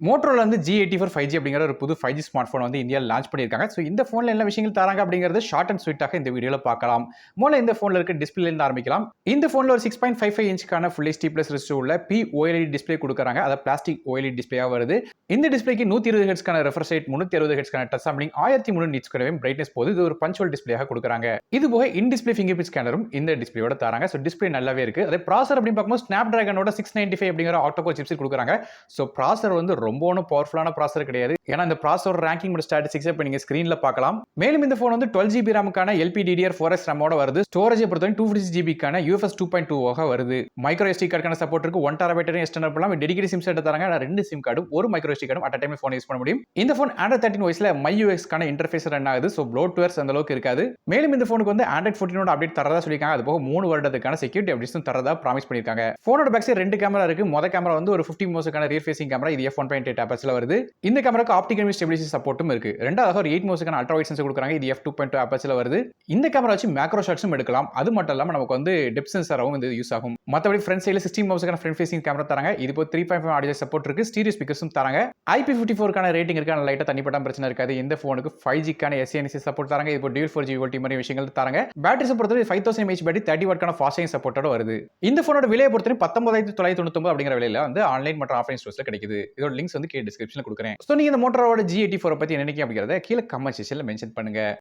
மோட்டோல வந்து G84 5G அப்படிங்கிற ஒரு புது 5G ஸ்மார்ட் போன் வந்து இந்தியாவில் லான்ச் பண்ணியிருக்காங்க. ஸோ இந்த போன்ல என்ன விஷயங்கள் தராங்க அப்படிங்கிறது ஷார்ட் அண்ட் ஸ்வீட்டாக இந்த வீடியோல பார்க்கலாம். முதல்ல இந்த போன்ல இருக்க டிஸ்பிளேல இருந்து ஆரம்பிக்கலாம். இந்த போன்ல ஒரு 6.55 இன்ச்சுக்கான ஃபுல் HD பிளஸ் ரெஸ்டோ உள்ள POLED டிஸ்பிளே கொடுக்குறாங்க. அது பிளாஸ்டிக் OLED டிஸ்பிளேயா வருது. இந்த டிஸ்பிளேக்கு 120 ஹெர்ட்ஸ்க்கான ரெஃப்ரெஷ் ரேட், 360 ஹெர்ட்ஸ்க்கான டச் சாம்பிளிங், 1300 நிட்ஸ் பிரைட்னஸ் போது இது ஒரு பஞ்சுவல் டிஸ்பிளேயாக கொடுக்குறாங்க. இது போக இன் டிஸ்பிளே ஃபிங்கர் பிரிண்ட் ஸ்கேனரும் இந்த டிஸ்பிளேயோட தராங்க. ஸோ டிஸ்பிளே நல்லாவே இருக்கு. அதே ப்ராசர் அப்படின்னு பார்க்கும்போது ஸ்னாப் டிராகனோட 695 அப்படிங்கிற ஆக்டோகோர் சிப்ஸ் கொடுக்குறாங்க. ஸோ ப்ராசர் வந்து ரொம்ப பவர்ஃபுல்லான ப்ராசர் கிடையாது. ஏன்னா இந்த ப்ராசர் ரேங்கிங் மற்றும் ஸ்டாட்டிஸ்டிக்ஸ் இப்ப நீங்க ஸ்கிரீன்ல பார்க்கலாம். மேலும் இந்த போன் வந்து 12GB ரேமுக்கான LPDDR4X ரேமோட வருது. ஸ்டோரேஜ் பொறுத்தவரை 256GB க்கான UFS 2.2 ஆக வருது. மைக்ரோ SD கார்டுக்கான சப்போர்ட் இருக்கு. 1TB எக்ஸ்டர்னல் பண்ணலாம். டெடிகேட்டட் சிம் செட் தராங்க. ரெண்டு சிம் கார்டும் ஒரு மைக்ரோ SD கார்டும் at a time phone use பண்ண முடியும். இந்த போன் Android 13 OSல MyUX க்கான இன்டர்ஃபேஸ் ரன் ஆகுது. சோ ப்ளோட்வேர்ஸ் அந்த அளவுக்கு இருக்காது. மேலும் இந்த போனுக்கு வந்து Android 14 ஓட அப்டேட் தரதா சொல்லிருக்காங்க. அது போக 3 வருடத்துக்கான செக்யூரிட்டி அப்டேட்ஸும் தரதா ப்ராமிஸ் பண்ணிருக்காங்க. போனோட பேக் சைடு 2 கேமரா இருக்கு. மொத கேமரா வந்து ஒரு 50 மெகாபிக்சலுக்கான ரியர் ஃபேசிங் கேமரா. இது f1.8 அபர்ச்சர்ல வருது. இந்த கேமராக்கு ஆப்டிகல் ஸ்டெபிலிட்டி சப்போர்ட்டும் இருக்கு. ரெண்டாவது ஒரு 8 மெகாபிக்சலுக்கான அல்ட்ரா வைட் சென்சார் கொடுக்குறாங்க. இது f2.2 அபர்ச்சர்ல வருது. இந்த கேமரா வச்சு மேக்ரோ ஷாட்ஸும் எடுக்கலாம். அது மட்டும் இல்லாம நமக்கு வந்து டெப்த் சென்சாராவும் இது யூஸ் ஆகும். மத்தபடி ஃப்ரண்ட் சைடுல 16 மெகாபிக்சலுக்கான ஃப்ரண்ட் ஃபேசிங் கேமரா தராங்க. இது போக 3.5 ஆடியோ சப்போர்ட் இருக்கு. ஸ்டீரியோ ஸ்பீக்கர்ஸும் தராங்க. IP54 க்கான ரேட்டிங் இருக்கான லைட்டா தண்ணி பட்டாம பிரச்சனை இருக்காது. இந்த போனுக்கு 5G க்கான SANC சப்போர்ட் தராங்க. இது போக டியூல் 4G வோல்ட் மாதிரி விஷயங்கள் தராங்க. பேட்டரி பொறுத்தவரை 5000 mAh பேட்டரி 30 வாட்க்கான ஃபாஸ்ட் சார்ஜிங் சப்போர்ட்டோட வருது. இந்த போனோட விலையை பொறுத்தவரை 19999 அப்படிங்கிற விலையில வந்து ஆன்லைன் மற்றும் ஆஃப்லைன் ஸ்டோர்ஸ்ல கிடைக்குது. இதோட லிங்க்ஸ் வந்து கீழ டிஸ்கிரிப்ஷன்ல கொடுக்குறேன். சோ நீங்க இந்த மோட்டோரோட G84 பத்தி என்ன நினைக்கிறீங்க அப்படிங்கறத கீழ கமெண்ட் செக்ஷன்ல மென்ஷன் பண்ணுங்க.